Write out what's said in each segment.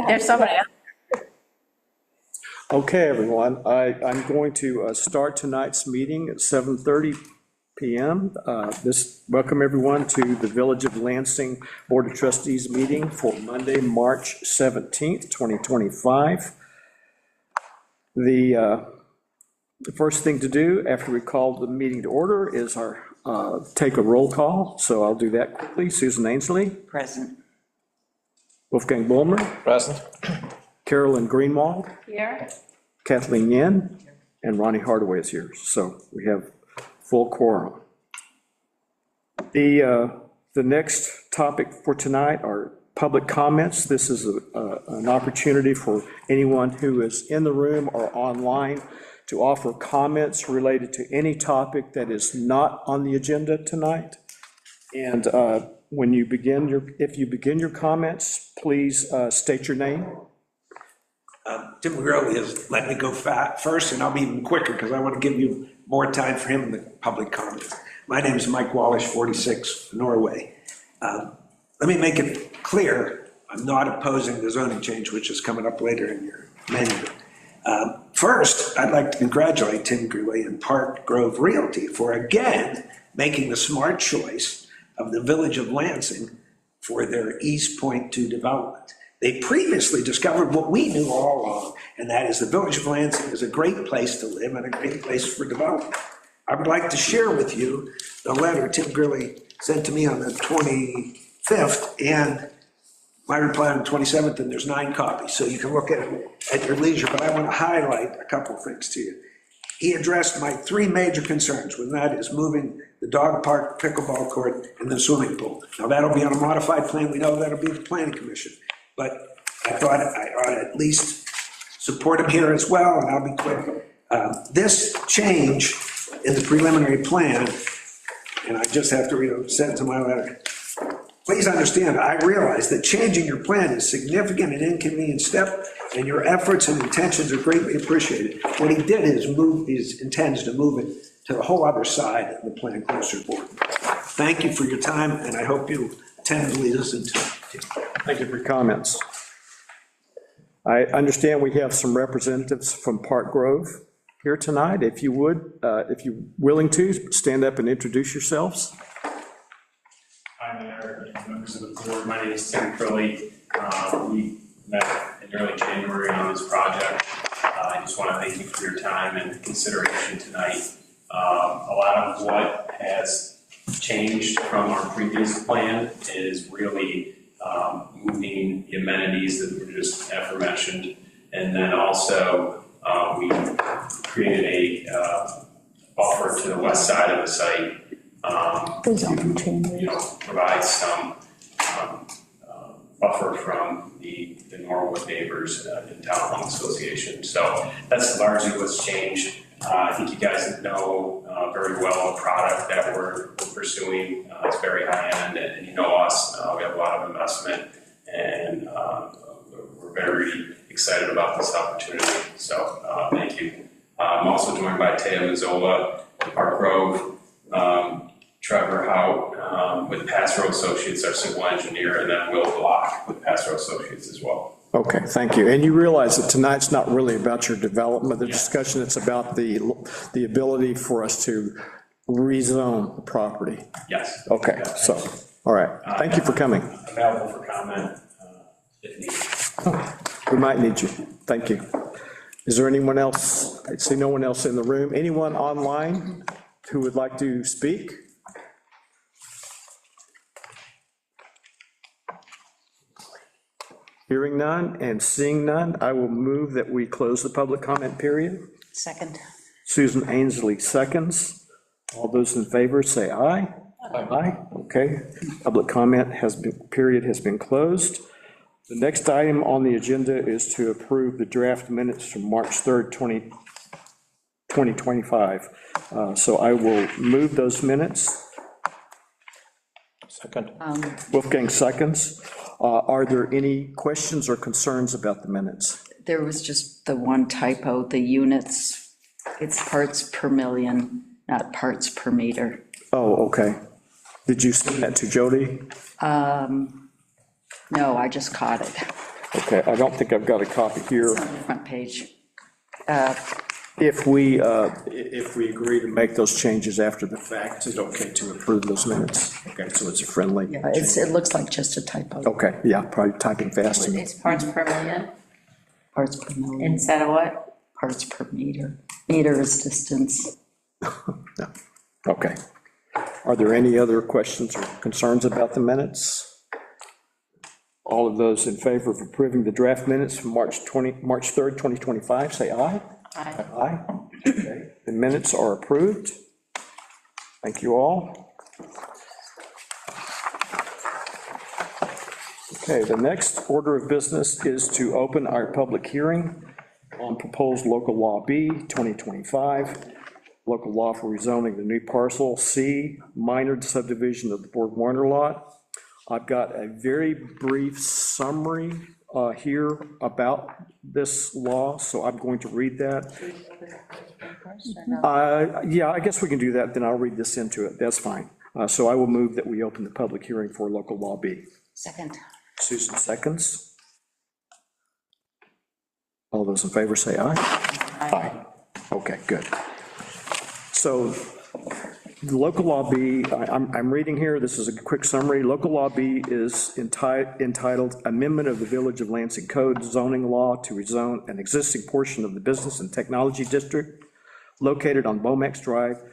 There's somebody else. Okay, everyone, I'm going to start tonight's meeting at 7:30 PM. Welcome everyone to the Village of Lansing Board of Trustees meeting for Monday, March 17th, 2025. The first thing to do after we call the meeting to order is take a roll call, so I'll do that quickly. Susan Ainsley. Present. Wolfgang Bulmer. Present. Carolyn Greenwald. Here. Kathleen Yen, and Ronnie Hardaway is here, so we have full quorum. The next topic for tonight are public comments. This is an opportunity for anyone who is in the room or online to offer comments related to any topic that is not on the agenda tonight. And if you begin your comments, please state your name. Tim Gurley has let me go first, and I'll be even quicker because I want to give you more time for him in the public comments. My name is Mike Wallish, 46, Norway. Let me make it clear, I'm not opposing the zoning change, which is coming up later in your menu. First, I'd like to congratulate Tim Gurley and Park Grove Realty for again making the smart choice of the Village of Lansing for their East Point 2 development. They previously discovered what we knew all along, and that is the Village of Lansing is a great place to live and a great place for development. I would like to share with you the letter Tim Gurley sent to me on the 25th and my reply on the 27th, and there's 9 copies, so you can look at it at your leisure, but I want to highlight a couple of things to you. He addressed my 3 major concerns, and that is moving the dog park, pickleball court, and the swimming pool. Now, that'll be on a modified plan. We know that'll be the planning commission. But I thought I ought to at least support him here as well, and I'll be quick. This change in the preliminary plan, and I just have to send to my letter. Please understand, I realize that changing your plan is significant and inconvenient step, and your efforts and intentions are greatly appreciated. What he did is intends to move it to the whole other side of the plan closer board. Thank you for your time, and I hope you attentively listen to it. Thank you for your comments. I understand we have some representatives from Park Grove here tonight. If you would, if you're willing to, stand up and introduce yourselves. Hi, Mayor and members of the board. My name is Tim Crilley. We met in early January on this project. I just want to thank you for your time and consideration tonight. A lot of what has changed from our previous plan is really moving the amenities that were just aforementioned, and then also we created a buffer to the west side of the site to provide some buffer from the Norwood neighbors in Town Home Association. So that's largely what's changed. I think you guys know very well the product that we're pursuing. It's very high end, and you know us. We have a lot of investment, and we're very excited about this opportunity. So thank you. I'm also joined by Taya Mazzola, Park Grove, Trevor Hout with Passrow Associates, our civil engineer, and then Will Block with Passrow Associates as well. Okay, thank you. And you realize that tonight's not really about your development, the discussion, it's about the ability for us to rezone the property. Yes. Okay, so, all right, thank you for coming. Available for comment if needed. We might need you, thank you. Is there anyone else? I see no one else in the room. Anyone online who would like to speak? Hearing none and seeing none, I will move that we close the public comment period. Second. Susan Ainsley seconds. All those in favor say aye. Aye. Okay. Public comment period has been closed. The next item on the agenda is to approve the draft minutes from March 3rd, 2025. So I will move those minutes. Second. Wolfgang seconds. Are there any questions or concerns about the minutes? There was just the one typo, the units, it's parts per million, not parts per meter. Oh, okay. Did you send that to Jody? No, I just caught it. Okay, I don't think I've got a copy here. It's on the front page. If we agree to make those changes after the fact, is it okay to approve those minutes? Okay, so it's a friendly. Yeah, it looks like just a typo. Okay, yeah, probably typing fast. It's parts per million Parts per million, instead of what? parts per meter. Meter is distance. No. Okay. Are there any other questions or concerns about the minutes? All of those in favor of approving the draft minutes from March 3rd, 2025, say aye. Aye. Aye. Okay. The minutes are approved. Thank you all. Okay, the next order of business is to open our public hearing on proposed local law B 2025, local law for rezoning the new parcel C, minor subdivision of the Borg Warner lot. I've got a very brief summary here about this law, so I'm going to read that. Yeah, I guess we can do that, then I'll read this into it, that's fine. So I will move that we open the public hearing for local law B. Second. Susan seconds. All those in favor say aye. Aye. Okay, good. So the local law B, I'm reading here, this is a quick summary. Local law B is entitled Amendment of the Village of Lansing Code zoning law to rezone an existing portion of the Business and Technology District located on Bomax Drive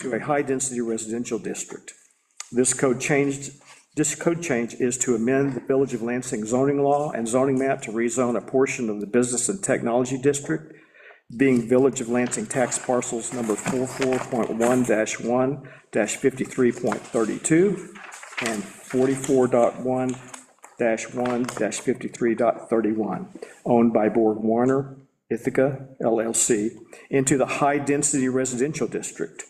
to a high-density residential district. This code change is to amend the Village of Lansing zoning law and zoning map to rezone a portion of the Business and Technology District, being Village of Lansing tax parcels number 44.1-1-53.32 and 44.1-1-53.31, owned by Borg Warner Ithaca LLC, into the high-density residential district.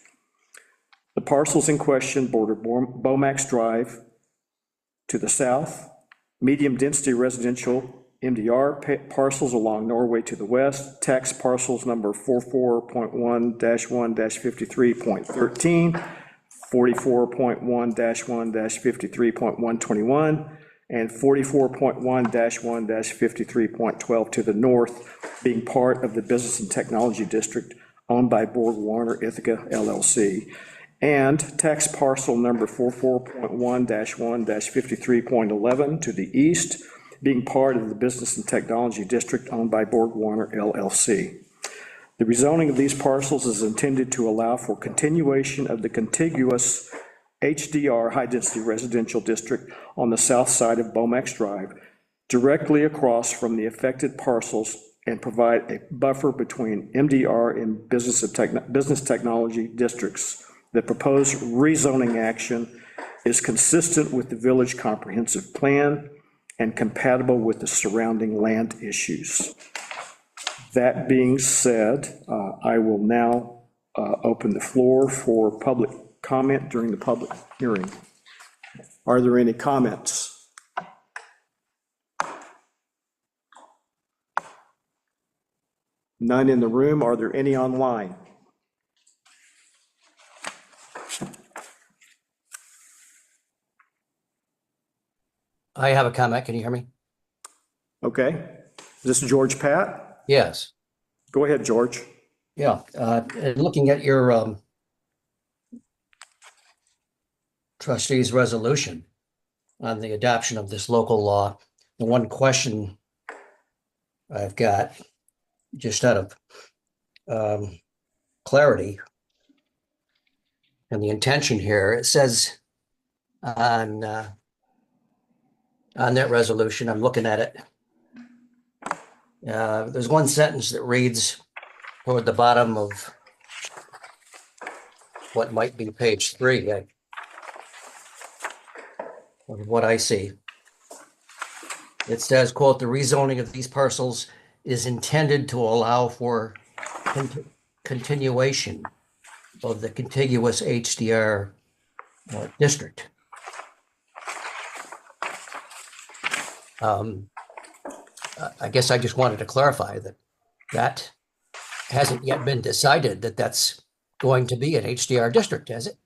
The parcels in question border Bomax Drive to the south, medium-density residential MDR parcels along Norway to the west, tax parcels number 44.1-1-53.13, 44.1-1-53.121, and 44.1-1-53.12 to the north, being part of the Business and Technology District owned by Borg Warner Ithaca LLC, and tax parcel number 44.1-1-53.11 to the east, being part of the Business and Technology District owned by Borg Warner LLC. The rezoning of these parcels is intended to allow for continuation of the contiguous HDR, high-density residential district, on the south side of Bomax Drive, directly across from the affected parcels, and provide a buffer between MDR and business technology districts. The proposed rezoning action is consistent with the village comprehensive plan and compatible with the surrounding land issues. That being said, I will now open the floor for public comment during the public hearing. Are there any comments? None in the room. Are there any online? I have a comment. Can you hear me? Okay. Is this George Pat? Yes. Go ahead, George. Yeah. Looking at your trustees' resolution on the adoption of this local law, the one question I've got, just out of clarity and the intention here, it says on that resolution, I'm looking at it. There's one sentence that reads toward the bottom of what might be page 3 of what I see. It says, quote, "The rezoning of these parcels is intended to allow for continuation of the contiguous HDR district." I guess I just wanted to clarify that hasn't yet been decided that that's going to be an HDR district, has it?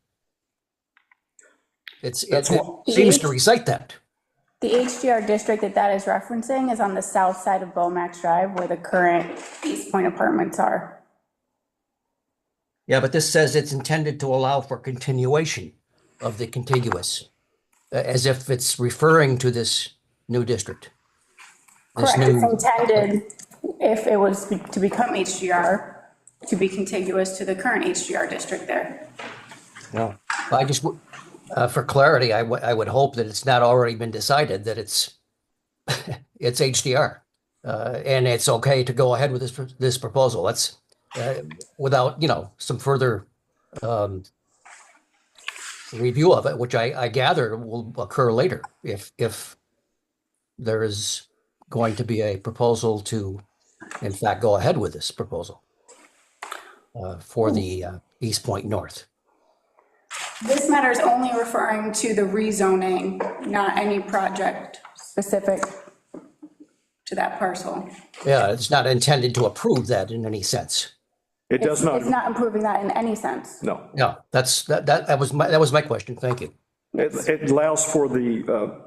It seems to recite that. The HDR district that is referencing is on the south side of Bomax Drive where the current East Point apartments are. Yeah, but this says it's intended to allow for continuation of the contiguous, as if it's referring to this new district. This Correct, new, it's intended, if it was to become HDR, to be contiguous to the current HDR district there. yeah. I just, for clarity, I would hope that it's not already been decided that it's it's HDR, and it's okay to go ahead with this proposal. That's without some further review of it, which I gather will occur later if there is going to be a proposal to, in fact, go ahead with this proposal for the East Point North. This matter is only referring to the rezoning, not any project specific to that parcel. Yeah, it's not intended to approve that in any sense. It does not, It's not improving that in any sense. no. No, that was my question. Thank you. It allows for the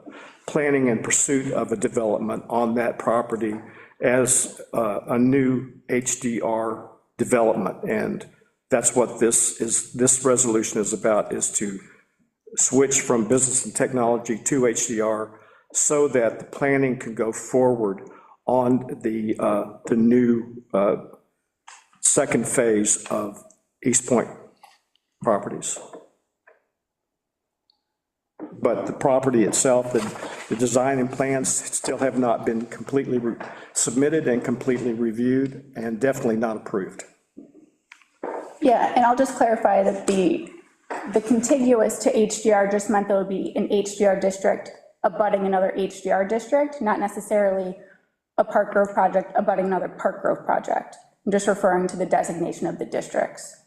planning and pursuit of a development on that property as a new HDR development. And that's what this resolution is about, is to switch from business and technology to HDR so that the planning can go forward on the new second phase of East Point properties. But the property itself, the design and plans still have not been completely submitted and completely reviewed, and definitely not approved. Yeah, and I'll just clarify that the contiguous to HDR just meant there would be an HDR district abutting another HDR district, not necessarily a Park Grove project abutting another Park Grove project. I'm just referring to the designation of the districts.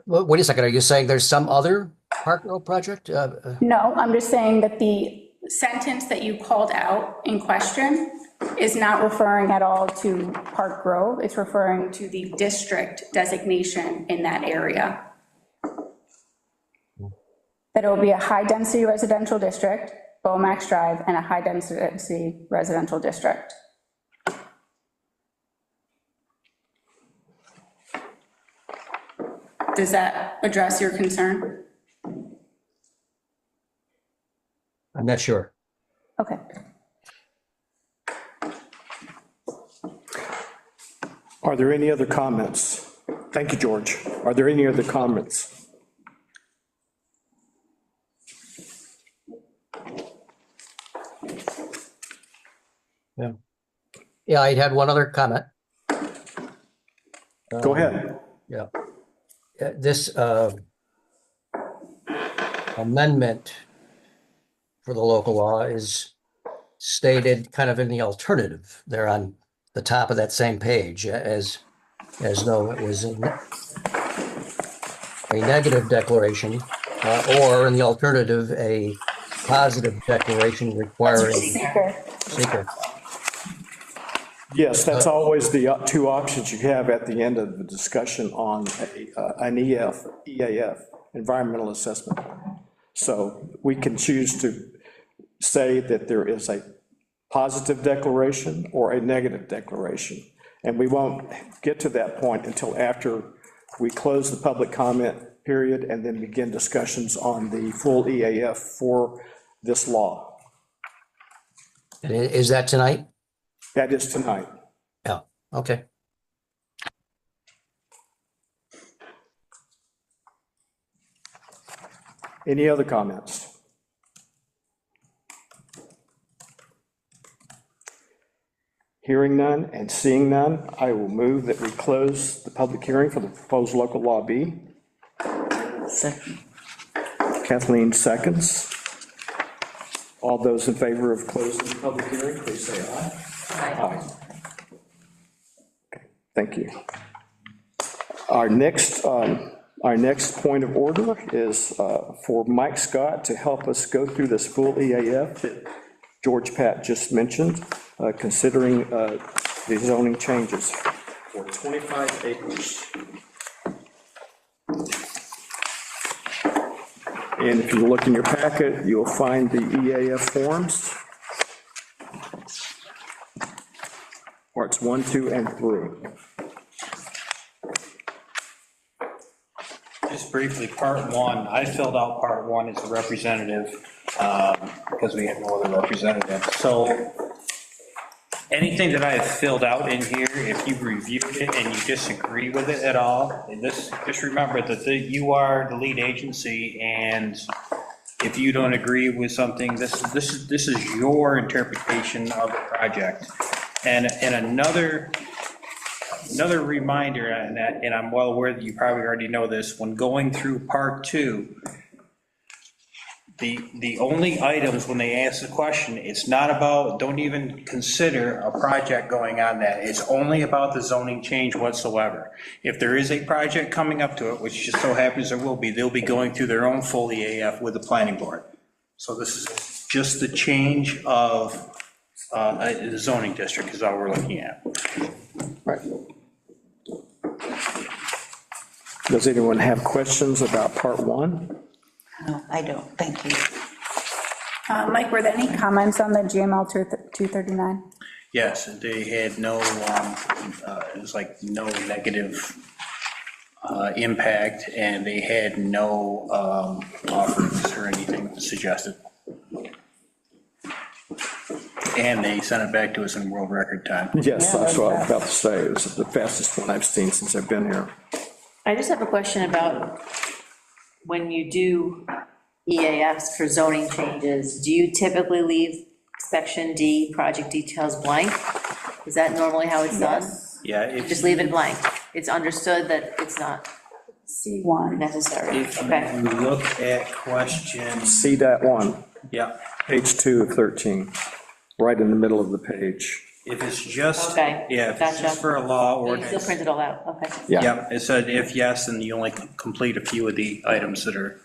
Wait a second, are you saying there's some other Park Road project? No, I'm just saying that the sentence that you called out in question is not referring at all to Park Grove. It's referring to the district designation in that area. That it will be a high-density residential district, Bomax Drive, and a high-density residential district. Does that address your concern? I'm not sure. Okay. Are there any other comments? Thank you, George. Are there any other comments? Yeah. Yeah, I had one other comment. Go ahead. Yeah. This amendment for the local law is stated kind of in the alternative there on the top of that same page, as though it was a negative declaration, or in the alternative, a positive declaration requiring seeker. Yes, that's always the two options you have at the end of the discussion on an EAF, environmental assessment. So we can choose to say that there is a positive declaration or a negative declaration. And we won't get to that point until after we close the public comment period and then begin discussions on the full EAF for this law. And is that tonight? That is tonight. Yeah, okay. Any other comments? Hearing none and seeing none, I will move that we close the public hearing for the proposed local law B. Second. Kathleen seconds. All those in favor of closing the public hearing, please say aye. Aye. Okay, thank you. Our next point of order is for Mike Scott to help us go through this full EAF that George Pat just mentioned, considering the zoning changes for 25 acres. And if you look in your packet, you'll find the EAF forms. Parts 1, 2, and 3. Just briefly, part one, I filled out part one as a representative, because we had no other representative. So anything that I have filled out in here, if you've reviewed it and you disagree with it at all, just remember that you are the lead agency, and if you don't agree with something, this is your interpretation of the project. And another reminder on that, and I'm well aware that you probably already know this, when going through part two, the only items when they ask the question, it's not about, don't even consider a project going on that. It's only about the zoning change whatsoever. If there is a project coming up to it, which just so happens there will be, they'll be going through their own full EAF with the planning board. So this is just the change of the zoning district is all we're looking at. Right. Does anyone have questions about part 1? No, I don't, thank you. Mike, were there any comments on the GML 239? Yes, they had no, it was like no negative impact, and they had no offerings or anything suggested. And they sent it back to us in world record time. Yes, that's what I was about to say. It was the fastest one I've seen since I've been here. I just have a question about when you do EAFs for zoning changes, do you typically leave section D, project details blank? Is that normally how it's done? Yeah, if Just leave it blank? It's understood that it's not C1. necessary? if Okay. you look at question, See that one, yeah, page 2 of 13, right in the middle of the page. if it's just, Okay, yeah, if it's gotcha. just for a law You still ordinance. print it all out, okay. Yeah, Yep, it said if yes, then you only complete a few of the items that are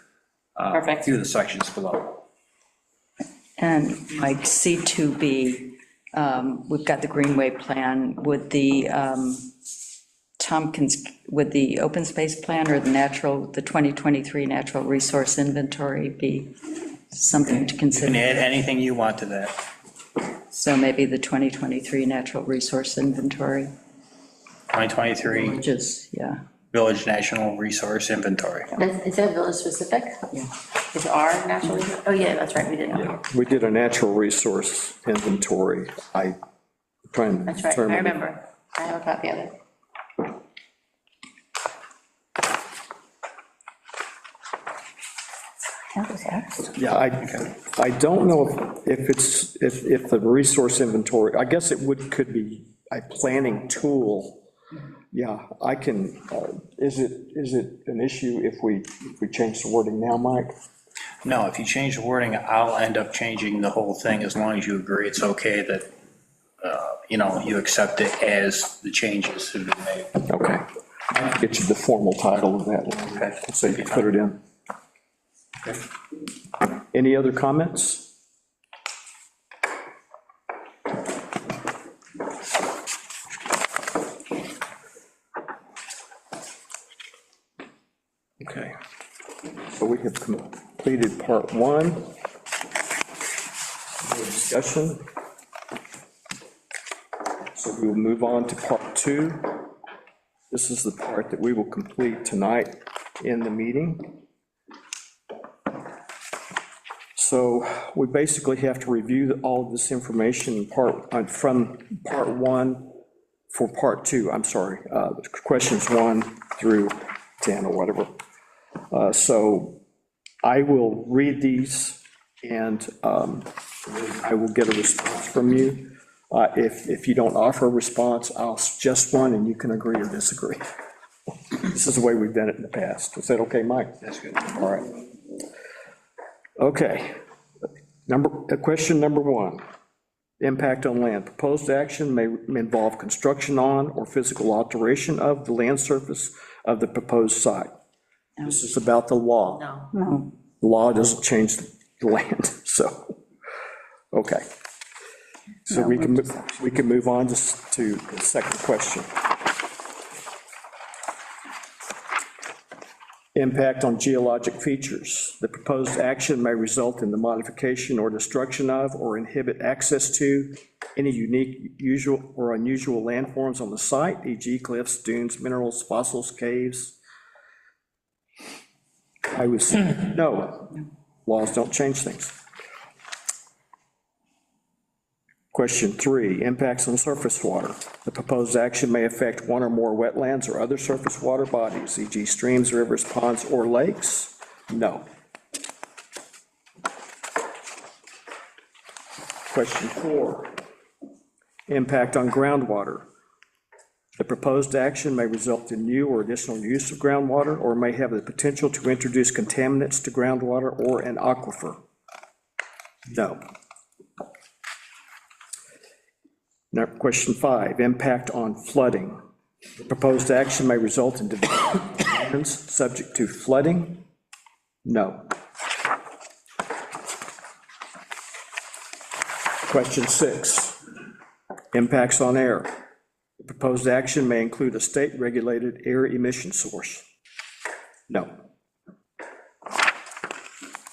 Perfect. through the sections below. And like C2B, we've got the Greenway plan, would the Tompkins, would the open space plan or the 2023 natural resource inventory be something to You can consider? add anything you want to that. So maybe the 2023 natural resource inventory, 2023 which is, yeah, Village National Resource Inventory. Is that village specific? yeah. Is our natural, oh yeah, that's right, we did. we did a natural resource inventory. I'm trying to That's right, I determine. remember. I have a copy of it. Yeah, I don't know if it's, if the resource inventory, I guess it could be a planning tool. Yeah, I can, is it an issue if we change the wording now, Mike? No, if you change the wording, I'll end up changing the whole thing as long as you agree it's okay that, you accept it as the changes have been made. Okay. I'll get you the formal title of that one, Okay. so you can put it in. Any other comments? Okay, so we have completed part 1. No discussion. So we will move on to part 2. This is the part that we will complete tonight in the meeting. So we basically have to review all of this information from part 1 for part 2, I'm sorry, questions 1 through 10 or whatever. So I will read these and I will get a response from you. If you don't offer a response, I'll suggest one and you can agree or disagree. This is the way we've done it in the past. Is that okay, Mike? That's good. All right. Okay. Question number 1. Impact on land. Proposed action may involve construction on or physical alteration of the land surface of the proposed site. This is about the law. No. The law doesn't change the land, so, okay. So we can move on to the second question. Impact on geologic features. The proposed action may result in the modification or destruction of or inhibit access to any unique, usual, or unusual landforms on the site, e.g. cliffs, dunes, minerals, fossils, caves. I would say no. Laws don't change things. Question 3, impacts on surface water. The proposed action may affect one or more wetlands or other surface water bodies, e.g. streams, rivers, ponds, or lakes. No. Question 4, impact on groundwater. The proposed action may result in new or additional use of groundwater or may have the potential to introduce contaminants to groundwater or an aquifer. No. Now, question 5, impact on flooding. The proposed action may result in development of lands subject to flooding. No. Question 6, impacts on air. The proposed action may include a state-regulated air emission source. No.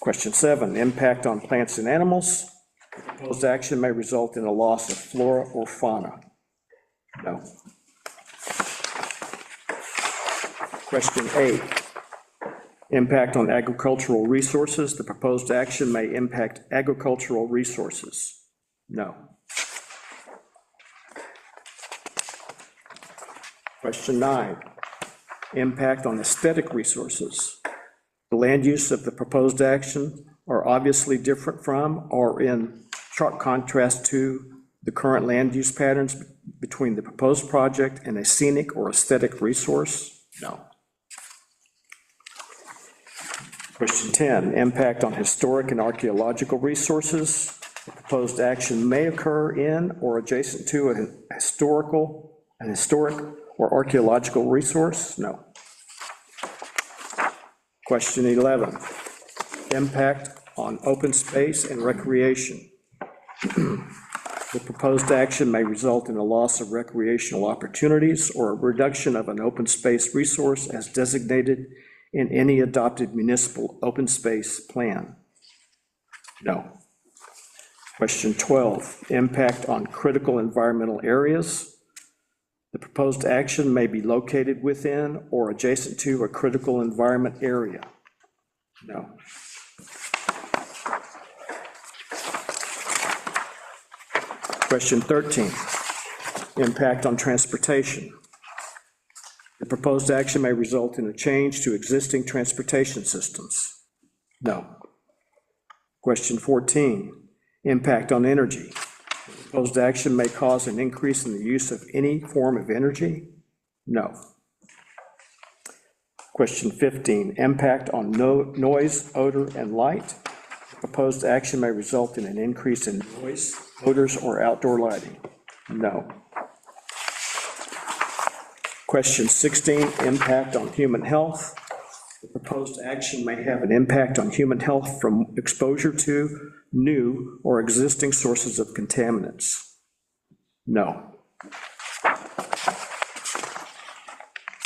Question 7, impact on plants and animals. The proposed action may result in a loss of flora or fauna. No. Question 8, impact on agricultural resources. The proposed action may impact agricultural resources. No. Question 9, impact on aesthetic resources. The land use of the proposed action are obviously different from or in sharp contrast to the current land use patterns between the proposed project and a scenic or aesthetic resource? No. Question 10, impact on historic and archaeological resources. The proposed action may occur in or adjacent to an historic or archaeological resource? No. Question 11, impact on open space and recreation. The proposed action may result in a loss of recreational opportunities or a reduction of an open space resource as designated in any adopted municipal open space plan. No. Question 12, impact on critical environmental areas. The proposed action may be located within or adjacent to a critical environment area. No. Question 13, impact on transportation. The proposed action may result in a change to existing transportation systems. No. Question 14, impact on energy. The proposed action may cause an increase in the use of any form of energy. No. Question 15, impact on noise, odor, and light. The proposed action may result in an increase in noise, odors, or outdoor lighting. No. Question 16, impact on human health. The proposed action may have an impact on human health from exposure to new or existing sources of contaminants. No.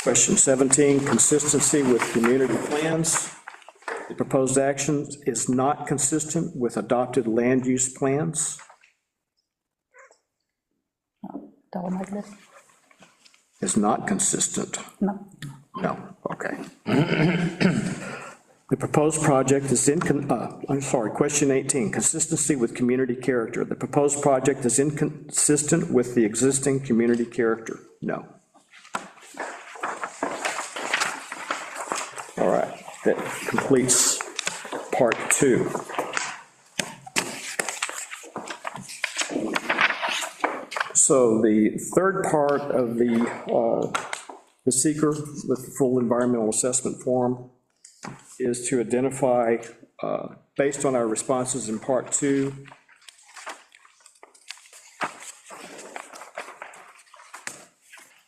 Question 17, consistency with community plans. The proposed action is not consistent with adopted land use plans. Dolomite. Is not consistent. No. No, okay. The proposed project is question 18, consistency with community character. The proposed project is inconsistent with the existing community character. No. All right, that completes part 2. So the third part of the seeker with the full environmental assessment form is to identify, based on our responses in part 2,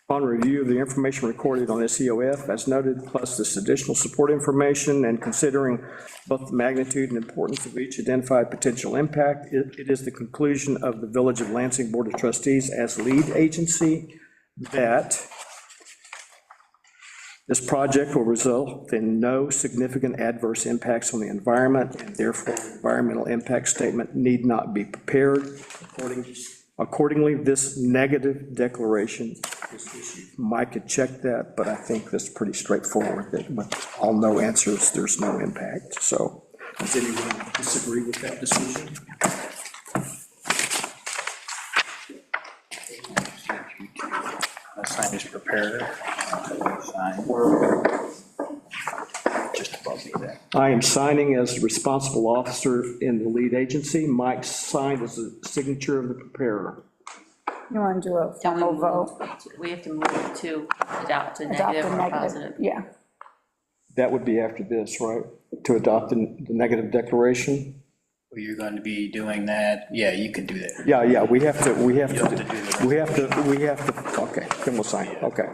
upon review of the information recorded on SEOF as noted, plus this additional support information, and considering both the magnitude and importance of each identified potential impact, it is the conclusion of the Village of Lansing Board of Trustees as lead agency that This project will result in no significant adverse impacts on the environment, and therefore, the environmental impact statement need not be prepared. Accordingly, this negative declaration is issued. Mike could check that, but I think that's pretty straightforward, that with all no answers, there's no impact. So, does anyone disagree with that decision? Sign is prepared. Sign. Just above me there. I am signing as the responsible officer in the lead agency. Mike signed as the signature of the preparer. You want to do a formal vote? We have to move to adopt a Adopt negative a or negative, positive. yeah. That would be after this, right? To adopt the negative declaration? You're going to be doing that, yeah, you can do that. Yeah, we have to, You have to do the okay, then we'll sign it, okay.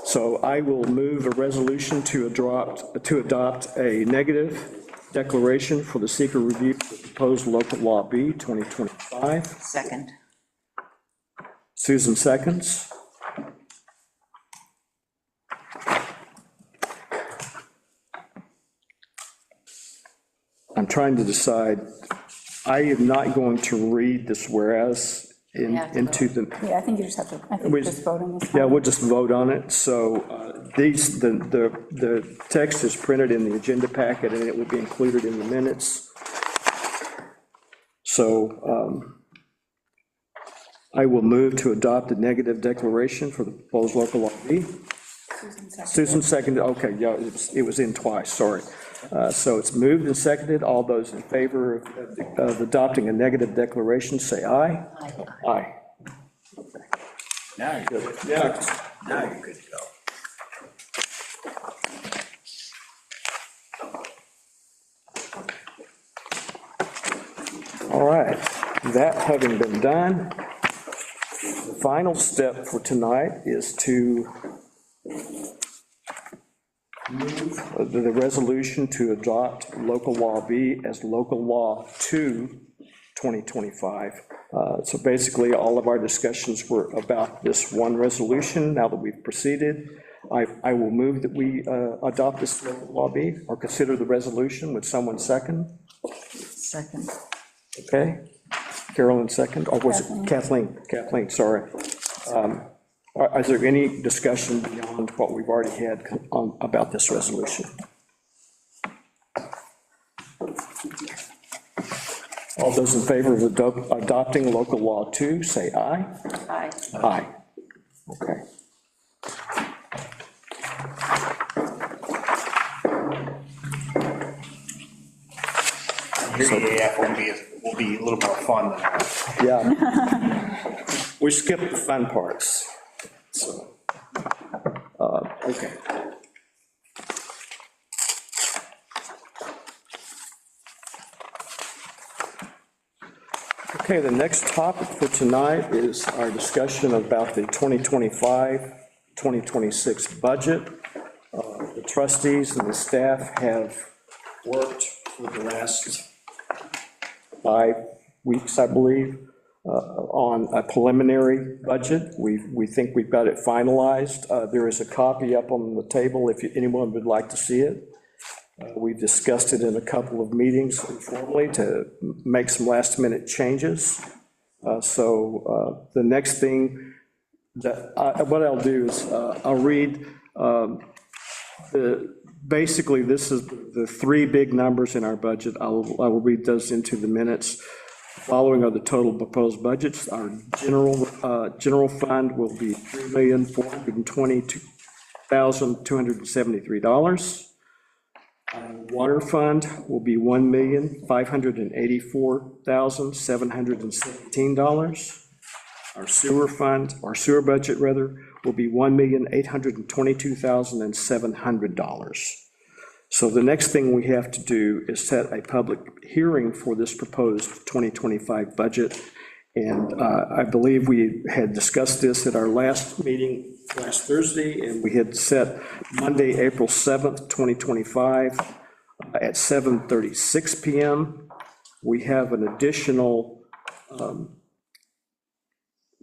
So I will move a resolution to adopt a negative declaration for the seeker review of the proposed local law B 2025. Second. Susan seconds. I'm trying to decide, I am not going to read this whereas into the, Yeah, I think you just have to, I think We- just voting is yeah, fine. we'll just vote on it. So the text is printed in the agenda packet, and it will be included in the minutes. So I will move to adopt a negative declaration for the proposed local law B. Susan seconded, okay, yeah, it was in twice, sorry. So it's moved and seconded. All those in favor of adopting a negative declaration, say aye. Aye. Now you're good. Now you're good to go. All right, that having been done, the final step for tonight is to move the resolution to adopt local law B as local law 2, 2025. So basically, all of our discussions were about this one resolution. Now that we've proceeded, I will move that we adopt this local law B, or consider the resolution. Would someone second? Second. Okay, Carolyn second, or was it Kathleen? Kathleen, sorry. Is there any discussion beyond what we've already had about this resolution? All those in favor of adopting local law 2, say aye. Aye. Aye. Okay. Your EAF will be a little more fun than ours. Yeah. We skipped the fun parts, so, okay. Okay, the next topic for tonight is our discussion about the 2025-2026 budget. The trustees and the staff have worked for the last 5 weeks, I believe, on a preliminary budget. We think we've got it finalized. There is a copy up on the table if anyone would like to see it. We've discussed it in a couple of meetings informally to make some last-minute changes. So the next thing that, what I'll do is, I'll read, basically, this is the 3 big numbers in our budget. I will read those into the minutes. Following are the total proposed budgets. Our general fund will be $3,422,273. Water fund will be $1,584,717. Our sewer budget rather, will be $1,822,700. So the next thing we have to do is set a public hearing for this proposed 2025 budget. And I believe we had discussed this at our last meeting last Thursday, and we had set Monday, April 7th, 2025 at 7:36 PM. We have an additional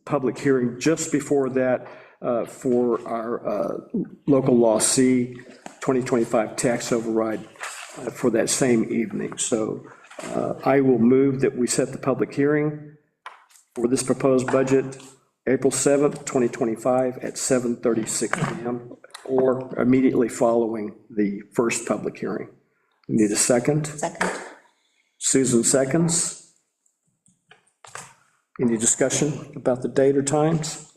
public hearing just before that. for our local law C 2025 tax override for that same evening. So I will move that we set the public hearing for this proposed budget April 7th, 2025 at 7:36 PM, or immediately following the first public hearing. We need a second. Second. Susan seconds. Any discussion about the date or times?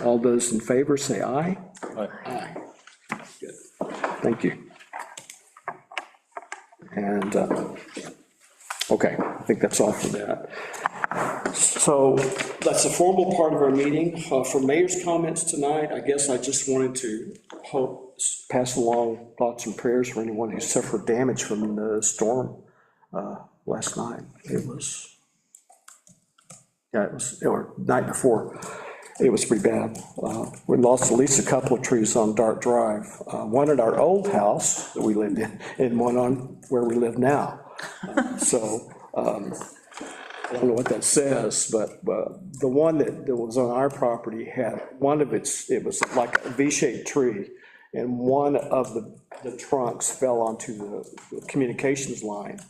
All those in favor say aye. Aye. Good. Thank you. And, okay, I think that's all for that. So that's the formal part of our meeting. For mayor's comments tonight, I guess I just wanted to pass along thoughts and prayers for anyone who suffered damage from the storm last night. It was, or night before, it was pretty bad. We lost at least a couple of trees on Dart Drive. One at our old house that we lived in, and one on where we live now. So, I don't know what that says, but the one that was on our property had one of its, it was like a V-shaped tree, and one of the trunks fell onto the communications line.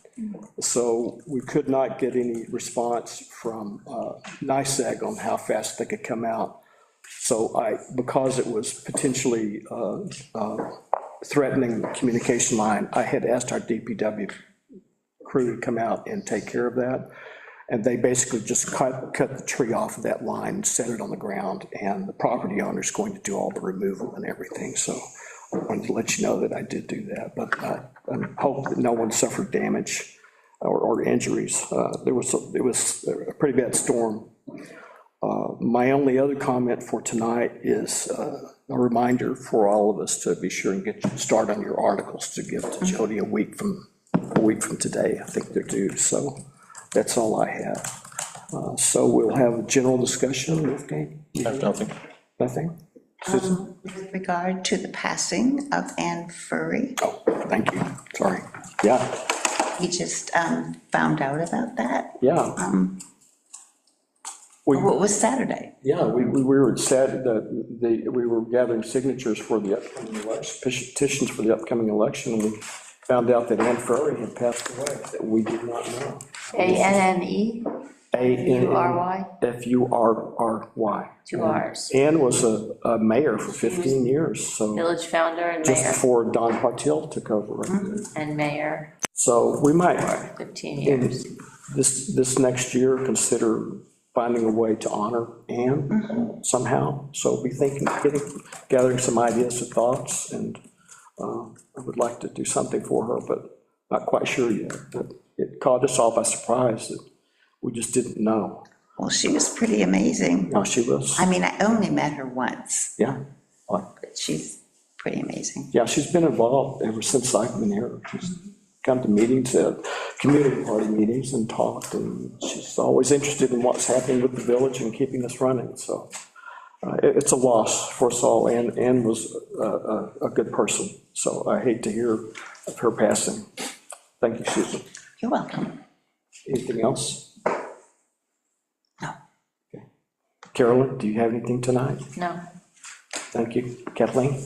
So we could not get any response from NICEAG on how fast they could come out. So because it was potentially threatening the communication line, I had asked our DPW crew to come out and take care of that. And they basically just cut the tree off of that line and set it on the ground, and the property owner's going to do all the removal and everything. So I wanted to let you know that I did do that, but I hope that no one suffered damage or injuries. It was a pretty bad storm. My only other comment for tonight is a reminder for all of us to be sure and start on your articles to give to Jody a week from today. I think they're due. So that's all I have. So we'll have a general discussion. Wolfgang? Nothing. Nothing? With regard to the passing of Anne Furry, Oh, thank you. Sorry. Yeah, we just found out about that. yeah. What was Saturday? Yeah, we were sad that we were gathering signatures for the upcoming election, petitions for the upcoming election, and we found out that Anne Furry had passed away, that we did not know. ANNE? Fury? Furry. 2 Rs. Anne was a mayor for 15 years, so Village founder and just mayor, before Don Hartill took over. and mayor, So we might, 15 in years. this next year, consider finding a way to honor Anne somehow. So be thinking, gathering some ideas and thoughts, and I would like to do something for her, but not quite sure yet. But it caught us all by surprise that we just didn't know. Well, she was pretty amazing. No, she was, I mean, I only met her once, yeah. but she's pretty amazing. Yeah, she's been involved ever since I've been here. She's come to meetings, community party meetings, and talked, and she's always interested in what's happening with the village and keeping us running, so it's a loss for us all. Anne was a good person, so I hate to hear of her passing. Thank you, Susan. You're welcome. Anything else? No. Okay. Carolyn, do you have anything tonight? No. Thank you. Kathleen?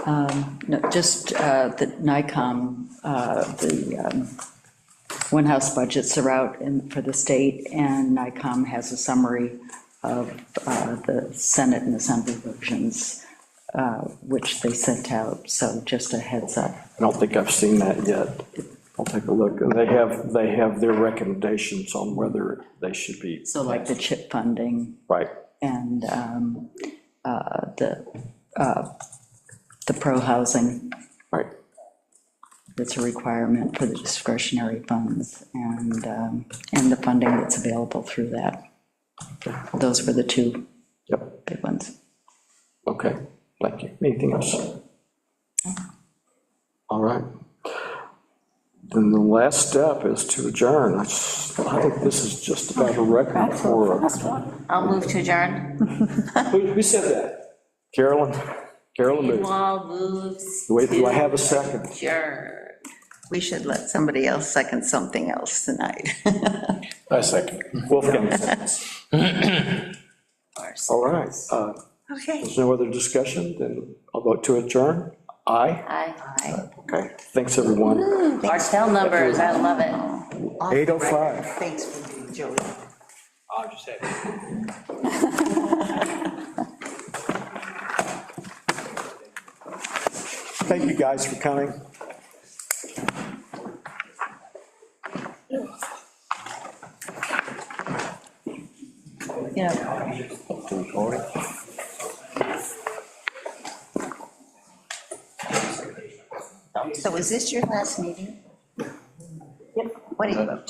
No, just the NICOM, the one-house budgets are out for the state, and NICOM has a summary of the Senate and Assembly versions, which they sent out, so just a heads up. I don't think I've seen that yet. I'll take a look. And they have their recommendations on whether they should be. So like the CHIP funding. Right. And the pro-housing. Right. That's a requirement for the discretionary funds, and the funding that's available through that. Those were the two big ones. Okay, thank you. Anything else? All right. Then the last step is to adjourn. I think this is just about a record for. I'll move to adjourn. Who said that? Carolyn? Carolyn moved. Wall moves Wait, do I to have a second? adjourn. We should let somebody else second something else tonight. I second. Wolfgang seconds. All right. Okay. There's no other discussion, then I'll vote to adjourn. Aye. Aye. Okay, thanks, everyone. Our cell numbers, I love it. 8:05. Thanks for doing, Joey. I'll just say. Thank you guys for coming. So is this your last meeting? Yep. What do you?